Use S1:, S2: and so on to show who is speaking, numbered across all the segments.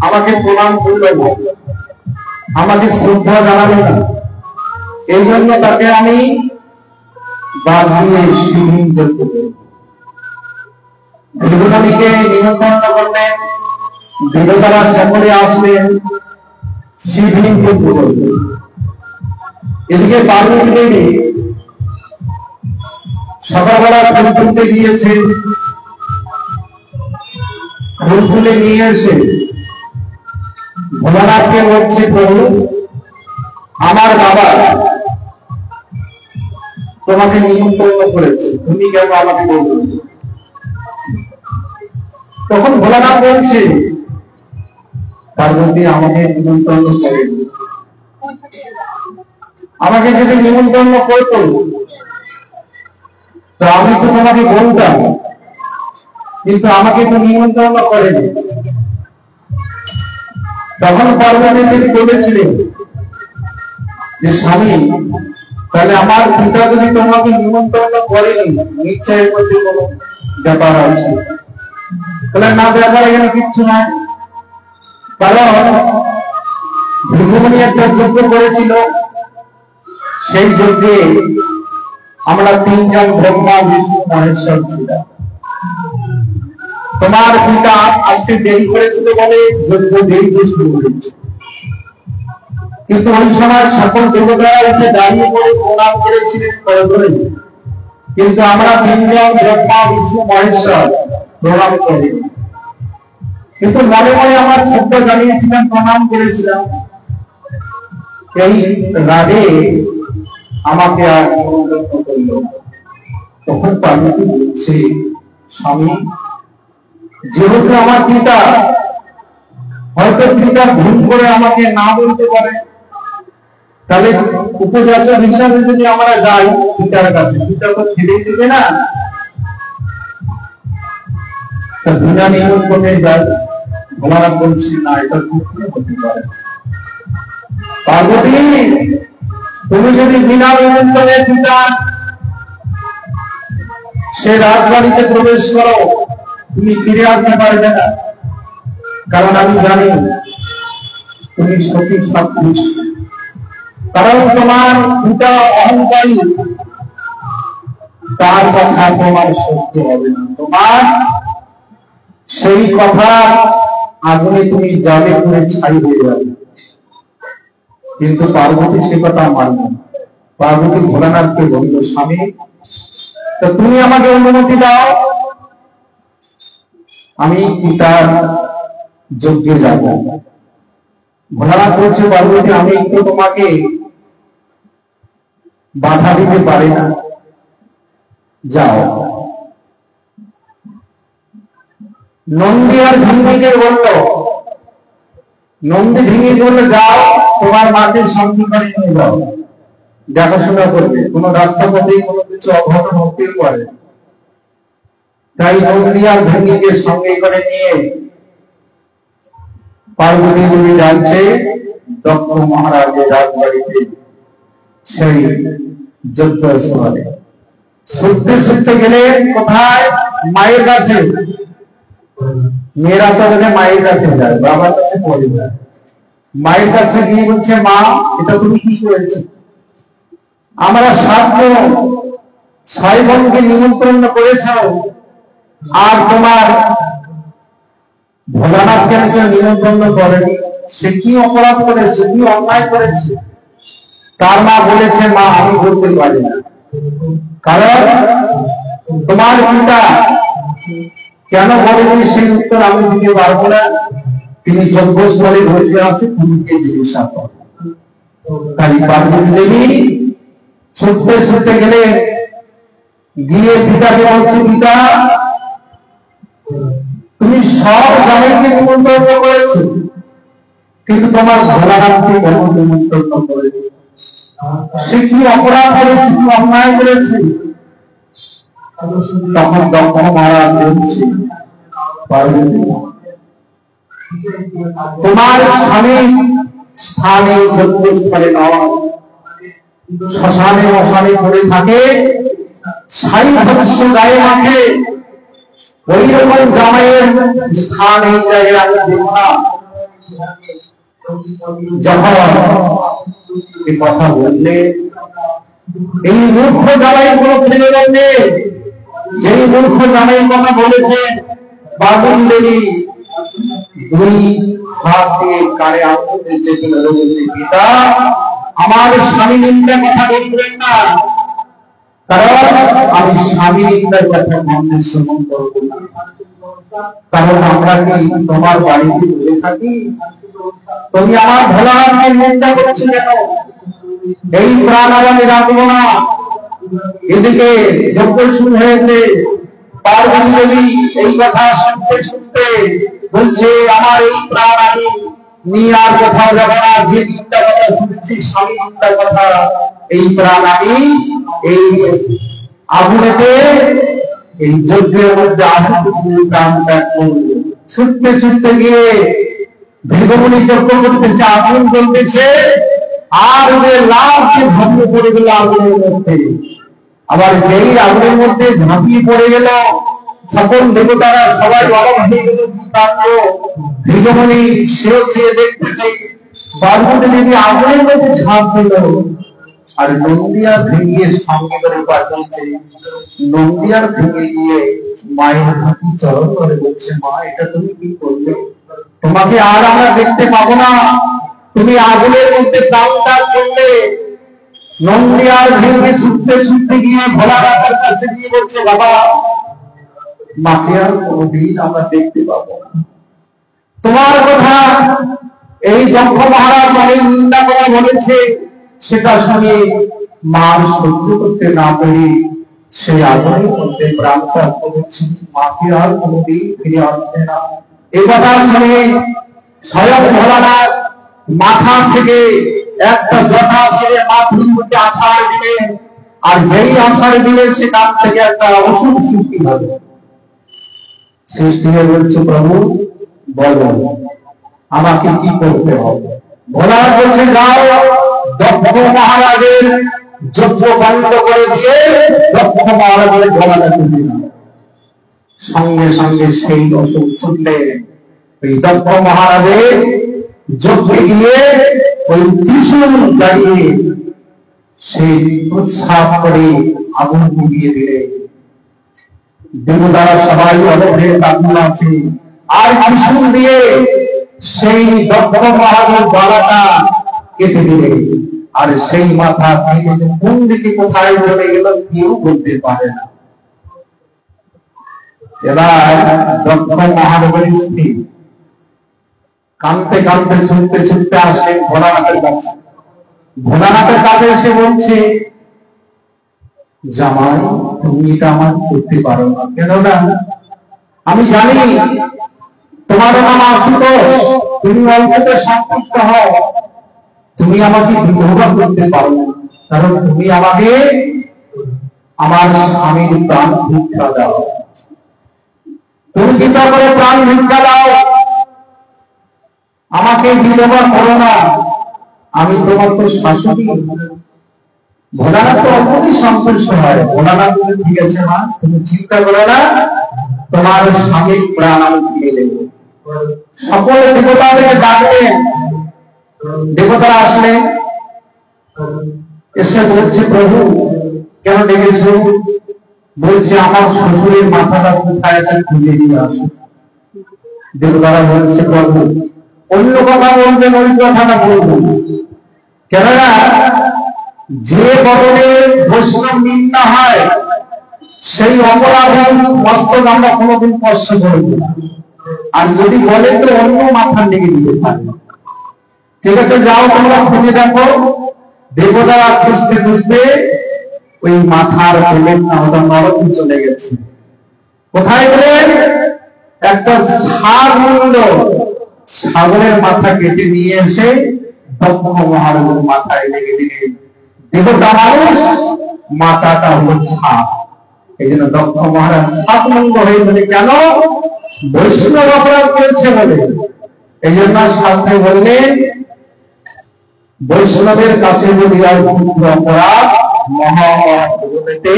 S1: আমাকে প্রণাম করলো না, আমাকে শ্রদ্ধা জানালো না, এই জন্য তাকে আমি বাদ দিয়ে শিবলিঙ্গ যজ্ঞ করি। দেবতাদিকে নিমন্ত্রণ করলেন, দেবতারা সকলে আসলেন, শিবলিঙ্গ যজ্ঞ করলেন। এদিকে পার্বতী দেবী সকালবেলা ফুল তুলতে গিয়েছে, ফুল তুলে নিয়ে এসে ভোলানাথকে বলছে, প্রভু আমার বাবা তোমাকে নিমন্ত্রণ করেছে, তুমি কেন আমাকে বলবে? তখন ভোলানাথ বলছে, পার্বতী আমাকে নিমন্ত্রণ করেনি, আমাকে যদি নিমন্ত্রণ করতো তো আমি তো তোমাকে বলতাম, কিন্তু আমাকে তো নিমন্ত্রণ করেনি। তখন পার্বতী দেবী বলেছিলেন যে স্বামী, তাহলে আমার পিতা যদি তোমাকে নিমন্ত্রণ করেনি, নিশ্চয়ের মধ্যে কোনো ব্যাপার আছে। তাহলে না, ব্যাপার এখানে কিচ্ছু নাই। কারণ ভৃগুমুনি একটা যজ্ঞ করেছিল, সেই যজ্ঞে আমরা তিনজন ব্রহ্মা বিষ্ণু মহেশ্বর ছিলাম। তোমার পিতা আজকে দেরি করেছিল বলে যজ্ঞ দেরি শুরু করেছে, কিন্তু ওই সময় সকল দেবতারা এসে দাঁড়িয়ে পড়ে প্রণাম করেছিলেন করে, কিন্তু আমরা তিনজন ব্রহ্মা বিষ্ণু মহেশ্বর প্রণাম করি, কিন্তু মনে মনে আমার শব্দ জানিয়েছিলাম, প্রণাম করেছিলাম। এই রাগে আমাকে আর নিমন্ত্রণ করল। তখন পার্বতী বলছে, স্বামী যেহেতু আমার পিতা, হয়তো পিতা ভুল করে আমাকে না বলতে পারে, তাহলে উপযাচক হিসাবে যদি আমরা যাই পিতার কাছে, পিতা তো ছেড়ে দেবে না, বিনা নিমন্ত্রণে যাই। ভোলানাথ বলছি, না, এটা হতে পারে। পার্বতী তুমি যদি বিনা নিমন্ত্রণে পিতা সে রাজবাড়িতে প্রবেশ করো, তুমি ফিরে আসতে পারবে না, কারণ আমি জানি তুমি সঠিক সবকিছু। কারণ তোমার পিতা অহংকারী, তার কথা তোমার সত্য হবে না, তোমার সেই কথা আগুনে তুমি জলে করে ছাই হয়ে যাবে। কিন্তু পার্বতী সে কথা মানল না। পার্বতী ভোলানাথকে বলল, স্বামী তো তুমি আমাকে অনুমতি দাও, আমি পিতার যজ্ঞে যাব। ভোলানাথ বলছে, পার্বতী আমি তো তোমাকে বাধা দিতে পারি না, যাও। নন্দী আর ভিঙ্গিকে বলল, নন্দী ভিঙ্গিকে বললো, যাও তোমার মাকে সঙ্গে করে নিয়ে যাও, দেখাশোনা করবে, কোন রাস্তা পথে কোনো কিছু অঘটন হতেই পারে। তাই নন্দী আর ভিঙ্গিকে সঙ্গে করে নিয়ে পার্বতী দেবী যাচ্ছে দক্ষ মহারাজের রাজবাড়িতে, সেই যজ্ঞস্থলে। ছুটতে ছুটতে গেলে কোথায়? মায়ের কাছে। মেয়েরা তো মায়ের কাছে যায়, বাবার কাছে পড়ে যায়। মায়ের কাছে গিয়ে বলছে, মা এটা তুমি কি করেছো? আমরা 6 বোনকে নিমন্ত্রণ করেছ, আর তোমার ভোলানাথকে নিমন্ত্রণ করেনি, সে কি অপরাধ করেছে, কি অন্যায় করেছে? তার মা বলেছে, মা আমি বলতে পারি না, কারণ তোমার পিতা কেন বলেনি সেই উত্তর আমি দিতে পারবো না। তিনি যজ্ঞস্থলে বসে আছে, তুমি কে জিজ্ঞাসা করো। তাই পার্বতী দেবী ছুটতে ছুটতে গেলে, গিয়ে পিতাকে বলছে, পিতা তুমি সব জামাইকে নিমন্ত্রণ করেছো, কিন্তু তোমার ভোলানাথকে কেন নিমন্ত্রণ করেছো? সে কি অপরাধ করেছে, কি অন্যায় করেছে? তখন দক্ষ মহারাজ বলছে, পার্বতী তোমার স্বামী স্থানে যজ্ঞস্থলে নয়, শ্মশানে মশানে পড়ে থাকে, ছাই ভস্য গায়ে মাখে। ওই রকম জামাইয়ের স্থান এই জায়গায় আমি দেব না। যখন এই কথা বললে এই মূর্খ জামাই কোনো ফিরে গেলে, যেই মূর্খ জামাই কথা বলেছেন বাবুল দেবী দুই হাত দিয়ে কানে আঙুল দিচ্ছে, বলছে পিতা আমার স্বামী নিন্দা কথা বলবেন না, কারণ আমি স্বামী নিন্দার কথা মনে শ্রবণ করবো না। কারণ আমরা কি তোমার বাড়িতে বলে থাকি? তুমি আমার ভোলাকে নিন্দা করছো কেন? এই প্রাণ আমি রাখবো না। এদিকে যজ্ঞ শুরু হয়েছে, পার্বতী দেবী এই কথা শুনতে শুনতে বলছে আমার এই প্রাণ আমি নিয়ে আর কোথাও যাবো না। যে নিন্দা কথা শুনেছি স্বামী নিন্দার কথা, এই প্রাণ আমি এই আগুনেতে এই যজ্ঞের মধ্যে আহুতি দিয়ে প্রাণ ত্যাগ করবো। ছুটতে ছুটতে গিয়ে ভৃগুমুনি যজ্ঞ করতেছে, আগুন জ্বলতেছে, আর ওদের লাভকে ঝাঁপিয়ে পড়ে গেল আগুনের মধ্যে। আবার যেই আগুনের মধ্যে ঝাঁপিয়ে পড়ে গেল, সকল দেবতারা সবাই অবাক হয়ে গেল, ভৃগুমুনি সেও চেয়ে দেখতেছে পার্বতী দেবী আগুনের মধ্যে ঝাঁপ দিল। আর নন্দিয়া ভেঙে সঙ্গে করে পাঠাচ্ছে, নন্দিয়ার ভেঙে গিয়ে মায়ের হাতি চরণ করে বলছে মা এটা তুমি কি করলে? তোমাকে আর আমরা দেখতে পাবো না, তুমি আগুনের মধ্যে প্রাণ ত্যাগ করলে। নন্দিয়ার ভেঙে ছুটতে ছুটতে গিয়ে ভোলানাথের কাছে গিয়ে বলছে বাবা মাকে আর কোনদিন আমরা দেখতে পাবো না। তোমার কথা এই দক্ষ মহারাজ অনেক নিন্দা করে বলেছে, সেটা শুনে মা সহ্য করতে না পেরে সেই আগুনের মধ্যে প্রাণ ত্যাগ করেছে, মাকে আর কোনদিন ফিরে আসবে না। এই কথা শুনে স্বয়ং ভোলানাথ মাথা থেকে একটা জটা ছেড়ে মাথার মধ্যে আছাড় দিলেন, আর যেই আছাড় দিলেন সেখান থেকে একটা অসুখ সৃষ্টি হবে। সৃষ্টি হয়ে বলছে প্রভু বলো আমাকে কি করতে হবে? ভোলানাথ বলছে যাও দক্ষ মহারাজের যজ্ঞ বন্ধ করে দিয়ে দক্ষ মহারাজের গলাটা তুলে নাও। সঙ্গে সঙ্গে সেই অসুখ ছুটলে ওই দক্ষ মহারাজের যজ্ঞে গিয়ে ওই ত্রিশূল দাঁড়িয়ে সেই উৎসাহ করে আগুন নিভিয়ে দিলে। দেবতারা সবাই অবধে তাকিয়ে আছে, আর ত্রিশূল দিয়ে সেই দক্ষ মহারাজের গলাটা কেটে দিলে। আর সেই মাথা থেকে কোন দিকে কোথায় চলে গেল কেউ বলতে পারে না। এবার দক্ষ মহারাজের স্ত্রী কাঁদতে কাঁদতে ছুটতে ছুটতে আসলেন ভোলানাথের কাছে। ভোলানাথের কাছে এসে বলছে জামাই তুমি এটা আমার করতে পারো না, কেননা আমি জানি তোমার নাম আশুতোষ, তুমি অল্পতে সন্তুষ্ট হও, তুমি আমাকে বিধবা করতে পারো না, কারণ তুমি আমাকে আমার স্বামীর প্রাণ ভিক্ষা দাও। তুমি কৃপা করে প্রাণ ভিক্ষা দাও, আমাকে বিধবা করো না, আমি তোমার তো শাশুড়ি। ভোলানাথ তো অল্পতেই সন্তুষ্ট হয়। ভোলানাথ ঠিক আছে মা তুমি চিন্তা করো না, তোমার স্বামীর প্রাণ আমি ফিরে দেবো। সকল দেবতাদেরকে ডাকলেন, দেবতারা আসলেন, এসে বলছে প্রভু কেন ডেকেছো? বলছে আমার শ্বশুরের মাথাটা কোথায় আছে খুঁজে দিয়ে আসো। দেবতারা বলছে প্রভু অন্য কথা বলবেন, ওই কথাটা বলবো, কেননা যে বদলে বৈষ্ণব নিন্দা হয় সেই অপরাধ মস্তক আমরা কোনোদিন স্পর্শ করবো না। আর যদি বলে তো অন্য মাথা লেগে দিতে পারে। ঠিক আছে যাও তোমরা খুঁজে দেখো। দেবতারা খুঁজতে খুঁজতে ওই মাথার পেলেন না, ওটা নরকে চলে গেছে। কোথায় গেলেন? একটা ছাগলের মাথা কেটে নিয়ে এসে দক্ষ মহারাজের মাথায় লেগে দিলেন। দেবতা মানুষ, মাথাটা হলো সাপ। এই জন্য দক্ষ মহারাজ সাপমঙ্গ হয়েছে। কেন? বৈষ্ণব অপরাধ করেছে বলে। এই জন্য শাস্ত্রে বললেন বৈষ্ণবের কাছে যদি আর পুত্র অপরাধ মহাতে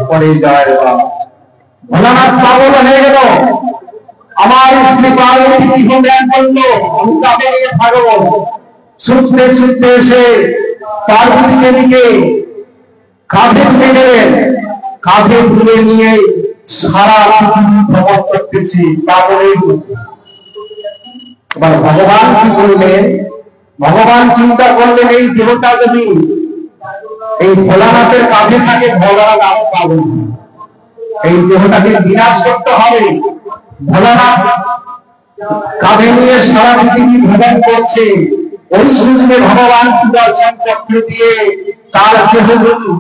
S1: পড়ে যায়। ভোলানাথ পাগল হয়ে গেল, আমার স্ত্রী পার্বতী কি জ্ঞান করলো, আমি কাকে নিয়ে থাকবো। ছুটতে ছুটতে এসে পার্বতী দেবীকে কাঁধে তুলে নেবেন, কাঁধে তুলে নিয়ে সারা পৃথিবী ভ্রমণ করতেছি পাগলের মতো। এবার ভগবান কি করলেন, ভগবান চিন্তা করলেন এই দেহটা যদি এই ভোলানাথের কাঁধে থাকে ভোলানাথ আর পাবেন না, এই দেহটাকে বিনাশ করতে হবে। ভোলানাথ কাঁধে নিয়ে সারা পৃথিবী ভ্রমণ করছে, ওই সুযোগে ভগবান সুদর্শন চক্র দিয়ে তার দেহগুলো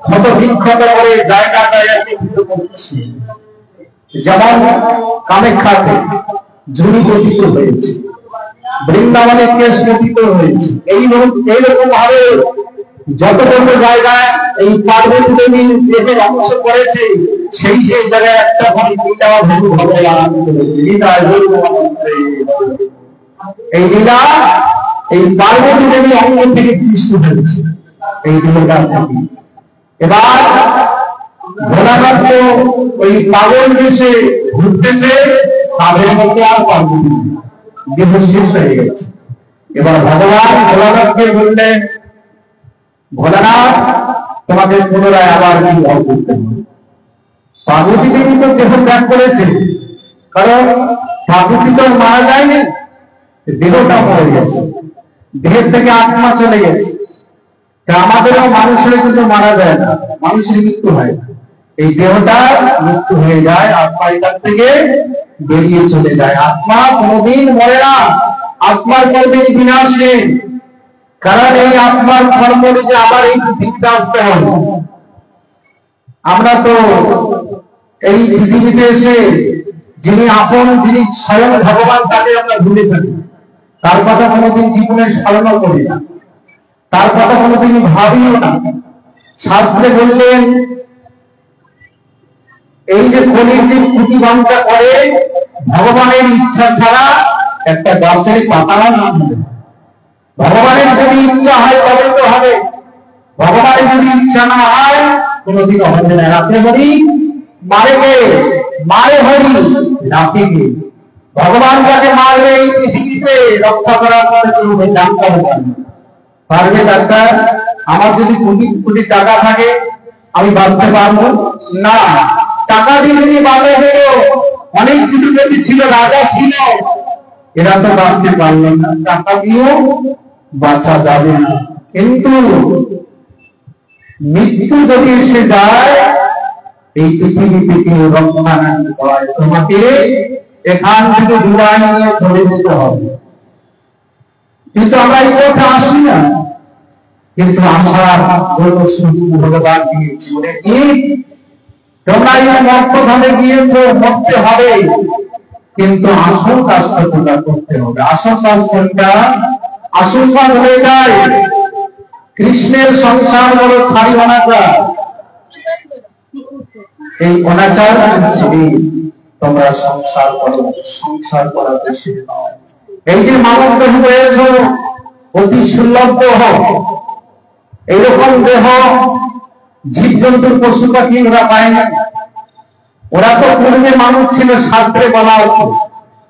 S1: ক্ষত বিক্ষত করে জায়গাটায় করছে। যেমন কামাখ্যাতে ঝুড়ি গঠিত হয়েছে, বৃন্দাবনে কেশ গঠিত হয়েছে, এইরকম ভাবে যত যত জায়গায় এই পার্বতী দেবীর দেহের অংশ করেছে, সেই সেই জায়গায় একটা ভাবে লীলা ভগু ভগবান করেছে। এই লীলা এই পার্বতী দেবী অঙ্গ থেকে সৃষ্টি হয়েছে এই লীলা থেকে। এবার ভোলানাথ ওই পাগল দেশে ঘুরতেছে, তাদের মধ্যে আর পার্বতী দেহ শেষ হয়ে গেছে। এবার ভগবান ভোলানাথকে বললেন, ভোলানাথ তোমাকে পুনরায় আবার বিবাহ করতে হবে। পার্বতী দেবী তো দেহ ত্যাগ করেছে, কারণ পার্বতী তো মারা যায়নি, দেহটা মরে গেছে, দেহের থেকে আত্মা চলে গেছে। আমাদেরও মানুষের কিন্তু মারা যায় না, মানুষের মৃত্যু হয় না, এই দেহটা মৃত্যু হয়ে যায়, আত্মা এখান থেকে বেরিয়ে চলে যায়। আত্মা কোনদিন মরে না, আত্মার কোনদিন বিনাশ নেই, কারণ এই আত্মার কর্ম যে আবার এই পৃথিবীতে আসতে হবে। আমরা তো এই পৃথিবীতে এসে যিনি আপন, যিনি স্বয়ং ভগবান, তাকে আমরা ভুলে থাকি, তার কথা কোনোদিন জীবনে স্মরণও করি না, তার কথা কোনোদিন ভাবিও না। শাস্ত্রে বললেন এই যে কলির যে খুঁটি বাঞ্ছা করে, ভগবানের ইচ্ছা ছাড়া একটা গাছের পাতাও না হবে। ভগবানের যদি ইচ্ছা হয় তবে তো হবে, ভগবানের যদি ইচ্ছা না হয় কোনোদিন হবে না। রাত্রে হরি মারে গে, মারে হরি রাতে গে। ভগবান যাকে মারবে এই পৃথিবীতে রক্ষা করার পরে চলবে, ডাক্তার পারবে। ডাক্তার আমার যদি কোটি কোটি টাকা থাকে আমি বাঁচতে পারবো না, টাকা দিয়ে যদি বাঁচা হলো, অনেক কোটিপতি ছিল, রাজা ছিল, এরা তো বাঁচতে পারলো না, টাকা দিয়েও বাঁচা যাবে না। কিন্তু মৃত্যু যদি এসে যায় এই পৃথিবী থেকে রক্ষা না হয়, তোমাকে এখান থেকে দূরাই নিয়ে চলে যেতে হবে। কিন্তু আমরা এই পথে আসি না, কিন্তু আসার সুযোগ ভগবান দিয়েছি। কি তোমরা এই মর্তধামে গিয়েছো, মরতে হবে, কিন্তু আসল কাজটা তোমরা করতে হবে। আসল কাজ কোনটা? আসল কাজ হয়ে যায় কৃষ্ণের সংসার বড় ছাড়ি অনাচার, এই অনাচার ছেড়ে তোমরা সংসার করো, সংসার করা বেশি নয়। এই যে মানব দেহ হয়েছ, অতি সুলভ দেহ, এইরকম দেহ জীব জন্তুর পশু পাখি ওরা পায় না। ওরা তো পূর্বে মানুষ ছিল, শাস্ত্রে বলা হতো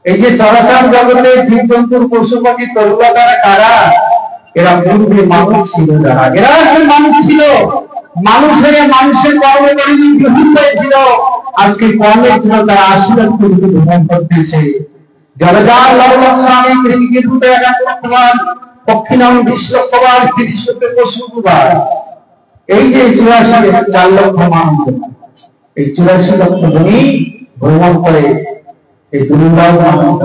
S1: এই যে চরাচর জগতে জীব জন্তুর পশু পাখি তরুয়া তারা কারা, এরা পূর্বে মানুষ ছিল। যারা এরা মানুষ ছিল, মানুষ হয়ে মানুষের কর্ম করে হয়েছিল, আজকে কর্মের জন্য তারা আসলে ভ্রমণ করতেছে। জলজার লবস্বামী পৃথিবীকে দুটো একাত্তর পক্ষিনাম 20 লক্ষবার, 30 লক্ষ পশুবার, এই যে 84 লক্ষ মানুষ, এই 84 লক্ষ জনই ভ্রমণ করে এই দুর্লভ মানব,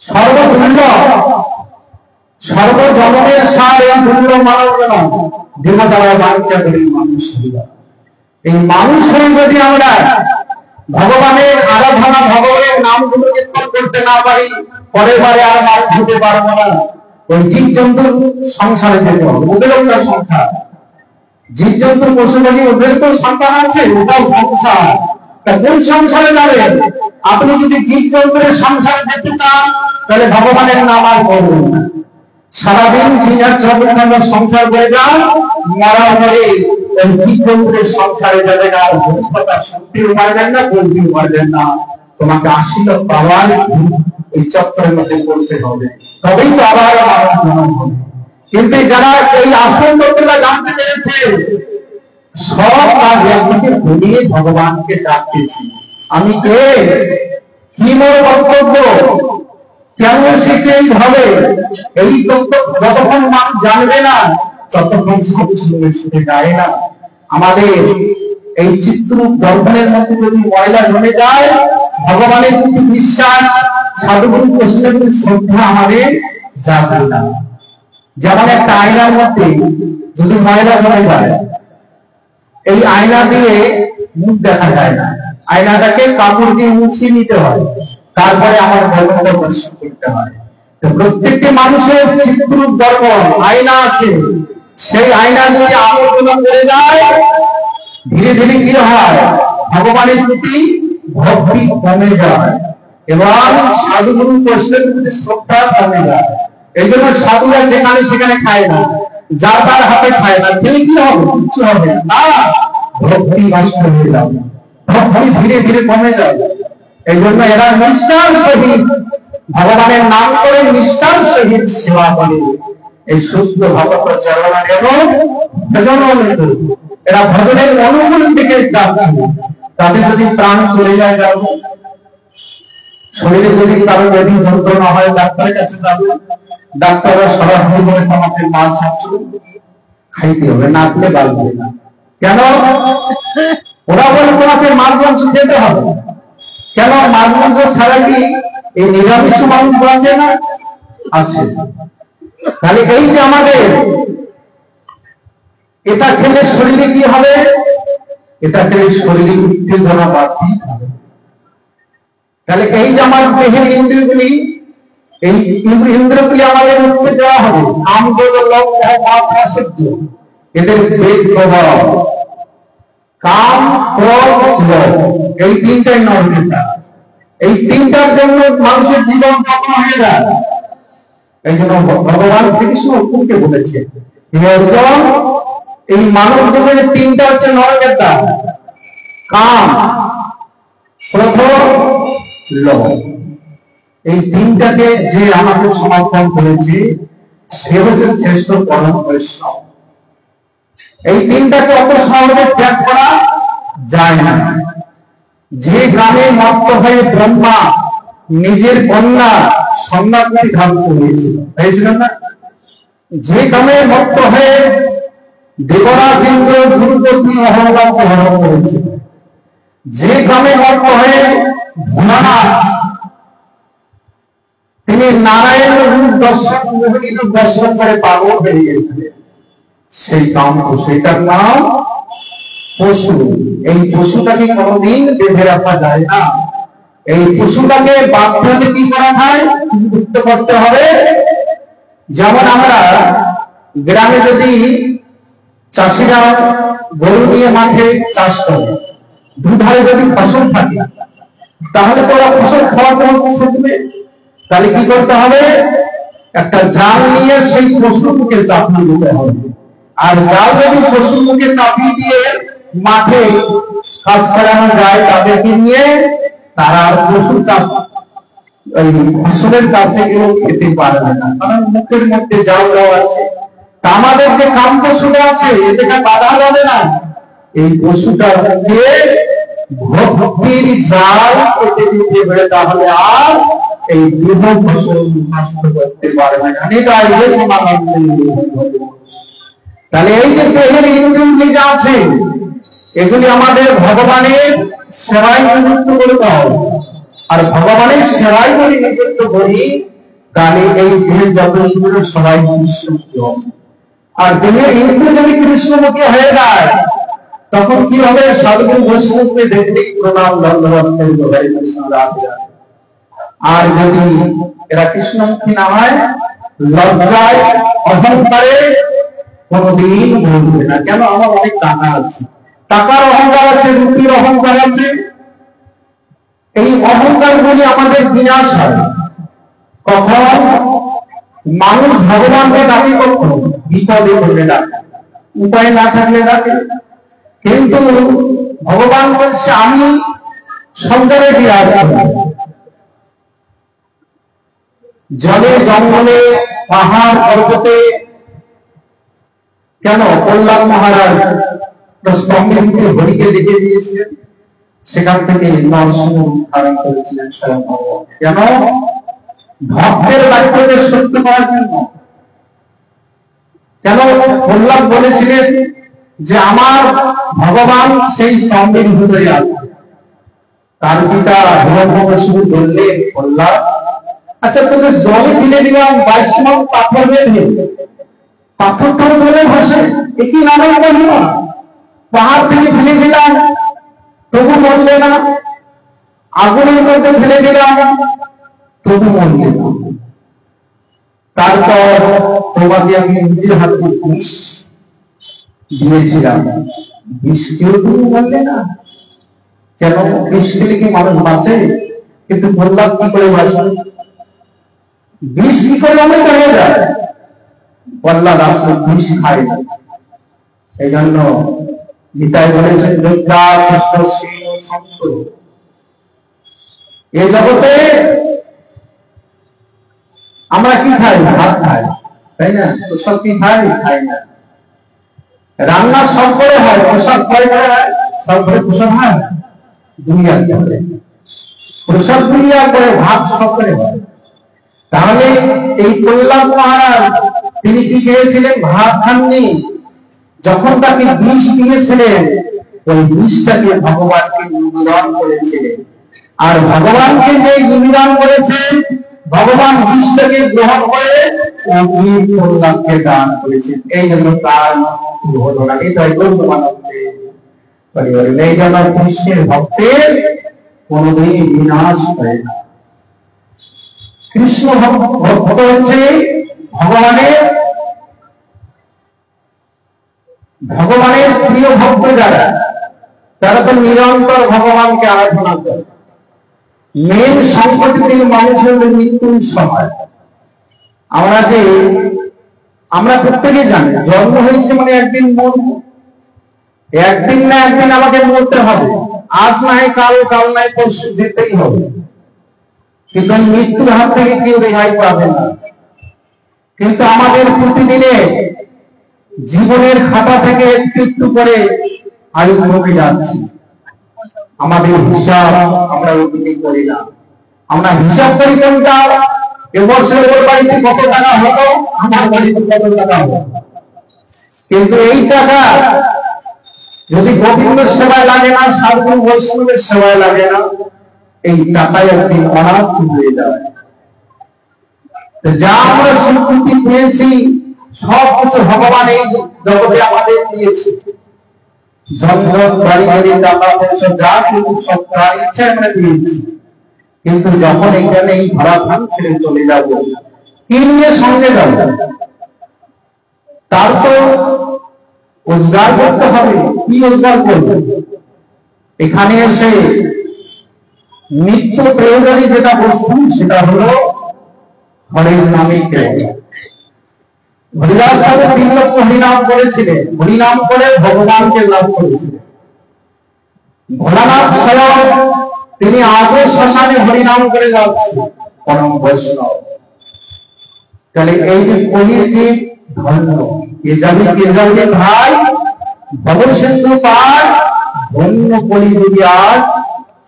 S1: সর্বদুর্লভ সর্বজনের সার এই দুর্লভ মানব জন দেবতারা বাঞ্ছা করি মানুষ। এই মানুষ হয়ে যদি আমরা ভগবানের আরাধনা, ভগবানের নামগুলো কীর্তন করতে না পারি, পরের বারে আর মানুষ হতে পারবো না। ওই জীব জন্তুর সংসারে যেতে হবে, ওদেরও একটা সংসার। জীব জন্তু পশু পাখি ওদের তো সন্তান আছে, ওটাও সংসার। তা কোন সংসারে যাবেন? আপনি যদি জীব জন্তুর সংসারে যেতে চান তাহলে ভগবানের নাম আর করবেন না, সারাদিন 24 ঘন্টা সংসার করে যান, মরার পরে জীব জন্তুর সংসারে যাবেন, আর কথা শুনতেও পারবেন না, বলতেও পারবেন না। তোমাকে আশীর্বাদ পাওয়ার এই চক্রের মধ্যে করতে হবে, তবেই তো আবার জন্ম হবে। কিন্তু যারা এই আসল তত্ত্বটা জানতে পেরেছে, সব কাজ একদিকে ঘুরিয়ে ভগবানকে ডাকতেছি, আমি কে, কি মোর কর্তব্য, কেন শিখেই হবে, এই তত্ত্ব যতক্ষণ মানুষ জানবে না ততক্ষণ সাধু সঙ্গের সাথে যায় না। আমাদের এই চিত্ররূপ দর্পণের মধ্যে যদি ময়লা জমে যায়, ভগবানের প্রতি বিশ্বাস, সাধুগুরু কৃষ্ণের প্রতি শ্রদ্ধা আমাদের যাবে না। যেমন একটা আয়নার মধ্যে যদি ময়লা জমে যায়, এই আয়না দিয়ে মুখ দেখা যায় না, আয়নাটাকে কাপড় দিয়ে মুছিয়ে নিতে হয়, তারপরে আমার ভগবানকে দর্শন করতে হয়। তো প্রত্যেকটি মানুষের চিত্ররূপ দর্পণ আয়না আছে, সেই আয়না যদি আবর্জনা করে যায়, ধীরে ধীরে কি হয়, ভগবানের প্রতি ভক্তি কমে যায় এবং সাধুগুরু কৃষ্ণের প্রতি শ্রদ্ধা কমে যায়। এই জন্য সাধুরা যেখানে সেখানে খায় না, যার তার হাতে খায় না, খেলে কি হবে, কিচ্ছু হবে না, ভক্তি নষ্ট হয়ে যাবে, ভক্তি ধীরে ধীরে কমে যাবে। এই জন্য এরা নিষ্ঠার সহিত ভগবানের নাম করে নিষ্ঠার সহিত সেবা করে। এই শুদ্ধ ভগবত চরণ এবং ভজন, এরা ভজনের অনুকূল দিকে যাচ্ছে। তাদের যদি প্রাণ চলে যায়, যাবো শরীরে যদি কারো ব্যাধি যন্ত্রণা হয়, ডাক্তারের কাছে যাবো, ডাক্তাররা সরাসরি বলে তোমাকে মাছ খাইতে হবে, না খেলে বাঁচবে না। কেন? ওরা বলে তোমাকে মাছ মাংস খেতে হবে। কেন? মাছ মাংস ছাড়া কি এই নিরামিষ মানুষ বাঁচে না? আছে। তাহলে এই যে আমাদের এটা খেলে শরীরে কি হবে, এটা খেলে শরীরে উত্তেজনা বাড়তি হবে। তাহলে এই যে আমার দেহের ইন্দ্রিয়গুলি, এই ইন্দ্রিয়গুলি আমাদের মুক্তি দেওয়া হবে। কাম, ক্রোধ, লোভ, মোহ, মায়া, সহ্য, এদের বেগ প্রভাব, কাম, ক্রোধ, লোভ, এই তিনটাই নরকের। এই তিনটার জন্য মানুষের জীবন খতম হয়ে যায়। এই জন্য ভগবান শ্রীকৃষ্ণ অর্জুনকে বলেছে, অর্জুন, এই মানব জীবনের তিনটা হচ্ছে নরকের দ্বার, কাম, ক্রোধ, লোভ। এই তিনটাকে যে আমাকে সমর্পণ করেছে সে হচ্ছে শ্রেষ্ঠ পরম বৈষ্ণব। এই তিনটাকে অত সহজে ত্যাগ করা যায় না। যে গ্রামে মত্ত হয়ে ব্রহ্মা নিজের কন্যা সন্ন্যাসী ধারণ করেছিল, হয়েছিল না? যে গ্রামে মত্ত হয়ে দেবরাজ ইন্দ্র গুরুপত্নী অহংকারকে হরণ করেছিল, যে গ্রামে মত্ত হয়ে ভোলানাথ তিনি নারায়ণ রূপ দর্শন, মোহিনী রূপ দর্শন করে পাগল হয়ে গিয়েছিলেন, সেই কাম, সেইটার নাম পশু। এই পশুটাকে কোনদিন বেঁধে রাখা যায় না। এই পশুটাকে বাধ্যতে কি করা হয়, মুক্ত করতে হবে। যেমন আমরা গ্রামে যদি চাষিরা গরু নিয়ে মাঠে চাষ করে, দুধারে যদি ফসল থাকে, তাহলে তো ওরা ফসল খাওয়াতে শিখবে। তাহলে কি করতে হবে, একটা জাল নিয়ে সেই পশুর মুখে চাপিয়ে দিতে হবে। আর জাল যদি পশুর মুখে চাপিয়ে দিয়ে মাঠে কাজ করানো যায়, তাদেরকে নিয়ে তারা পশুটা ওই ফসলের কাছে গেলেও খেতে পারবে না, কারণ মুখের মধ্যে জাল দেওয়া আছে। তা আমাদের যে কাম পশুটা আছে, এটাকে বাধা যাবে না। এই পশুটার মধ্যে ভক্তির জাল কেটে দিতে পারে, তাহলে আর এই গৃহ ফসল নষ্ট করতে পারবে না। তাহলে এই যে দেহের ইন্দ্রিয়গুলি যা আছে, এগুলি আমাদের ভগবানের সেবায় নিযুক্ত করতে হবে। আর ভগবানের সেবায় যদি নিযুক্ত করি, তাহলে এই দেহের যত ইন্দ্রিয় সবাই কৃষ্ণমুখী হবে। আর দেহের ইন্দ্রিয় যদি কৃষ্ণমুখী হয়ে যায়, তখন কি হবে, সাধুগুরু বৈষ্ণবকে দেখতে প্রণাম ধন্যবাদ করবে। আর যদি এরা কৃষ্ণমুখী না হয়, লজ্জায় অহংকারে কোনদিন বলবে না, কেন আমার অনেক টাকা আছে, টাকার অহংকার আছে, রুটির অহংকার আছে। এই অহংকার গুলি আমাদের বিনাশ হয়। কখন মানুষ ভগবানকে ডাকে, কখন বিপদে পড়লে ডাকে, উপায় না থাকলে ডাকে। কিন্তু ভগবান বলছে, আমি সব জায়গায় বিরাজ করে। জলে জঙ্গলে পাহাড় পর্বতে কেন কল্যাণ মহারাজ স্তম্ভে হরিকে দেখে দিয়েছিলেন, সেখান থেকে নরসিংহ ধারণ করেছিলেন স্বয়ং ভগবান। কেন? ভক্তের বাক্যকে সত্য করার জন্য। কেন? কল্যাণ বলেছিলেন যে আমার ভগবান সেই স্তম্ভের ভিতরে আছে। তার পিতা হিরণ্যকশিপু বললেন, কল্যাণ আচ্ছা তোকে জলে ফেলে দিলাম, 22 মণ পাথর বেঁধে, পাথরটা জলে ভাসে, একই নামের মহিমা। পাহাড় থেকে ফেলে দিলাম, তবু মরলে না। আগুনের মধ্যে ফেলে দিলাম, তবু মরলে না। তারপর তোমাকে আমি নিজের হাতে বিষ দিয়েছিলাম, বিষ খেয়েও তুমি মরলে না। কেন? বিষ খেলে কি মানুষ বাঁচে? কিন্তু বললাম কি করে বাঁচে? বিষ কি করে অমৃত হয়ে যায়? বললাম আসলে বিষ খায় না। এই জন্য গীতায় বলেছেন যোদ্ধা এই জগতে আমরা কি খাই? ভাত খাই, তাই না? প্রসাদ কি খাই? খাই না। রান্না সব করে হয়, প্রসাদ করে হয়, সব করে প্রসাদ হয় দুনিয়া করে, প্রসাদ দুনিয়া করে, ভাত সব করে হয়। তাহলে এই কল্যাণ মহারাজ তিনি কি খেয়েছিলেন? ভাত খাননি। যখন তাকে বিষ দিয়েছিলেন, ওই বিষটাকে ভগবানকে নিবেদন করেছিলেন। আর ভগবানকে যে নিবেদন করেছেন, ভগবান বিষটাকে গ্রহণ করে কল্যাণকে দান করেছেন। এই জন্য তার হলো না। এটাই এই জন্য কৃষ্ণের ভক্তের কোনদিন বিনাশ হয় না। কৃষ্ণ ভক্ত হচ্ছে ভগবানের প্রিয় ভক্ত যারা, তারা তো নিরন্তর ভগবানকে আরাধনা করে। মেন সংকটের মানুষের মৃত্যুর সময় আমরা প্রত্যেকে জানি জন্ম হয়েছে মানে একদিন মরব, একদিন না একদিন আমাকে মরতে হবে। আজ নাই কাল, কাল নাই পরশু, যেতেই হবে। কিন্তু মৃত্যুর হাত থেকে কেউ রেহাই পাবে না। কিন্তু আমাদের প্রতিদিনে জীবনের খাতা থেকে একটু একটু করে আয়ু কমে যাচ্ছে। আমাদের হিসাব আমরা ওইদিকে করি না। আমরা হিসাব করি কোনটা? এবছর ওর বাড়িতে কত টাকা হলো, আমার বাড়িতে কত টাকা হলো। কিন্তু এই টাকা যদি গোবিন্দের সেবায় লাগে না, সাধু বৈষ্ণবের সেবায় লাগে না, এই টাকায় একদিন অনাথ হয়ে যাবে। যা আমরা স্বীকৃতি পেয়েছি সব কিছু ভগবান এই জগতে আমাদের দিয়েছে। জঙ্গল বাড়ি বাড়ি টাকা পয়সা যা কিছু সব তার ইচ্ছা আমরা দিয়েছি। কিন্তু যখন এখানে এই ধরাধাম ছেড়ে চলে যাব, কি নিয়ে সঙ্গে যাব? তার তো রোজগার করতে হবে। কি রোজগার করবে? এখানে এসে নিত্য প্রয়োজনীয় যেটা বস্তু, সেটা হলো হরির নামে কেবল। হরিদাস ঠাকুর 3 লক্ষ হরিনাম করেছিলেন, হরিনাম করে ভগবানকে লাভ করেছিলেন। ভোলানাথ স্বয়ং তিনি আজও শ্মশানে হরিনাম করে যাচ্ছেন, পরম বৈষ্ণব। তাহলে এই যে কলির যে ধন্য, এ যাবি ভাই ভগব সিন্ধু পার, ধন্য কলি যদি আজ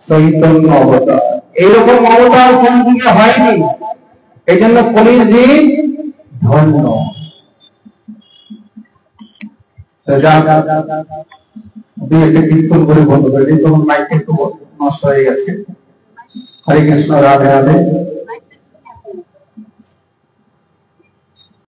S1: চৈতন্য অবতার। এইরকম অবতার কোন যুগে হয়নি। এই জন্য কলির যে ধন্য। কীর্তন করে বন্ধ করে দিই, তখন মাইকটা একটু নষ্ট হয়ে গেছে। হরে কৃষ্ণ, রাধে রাধে।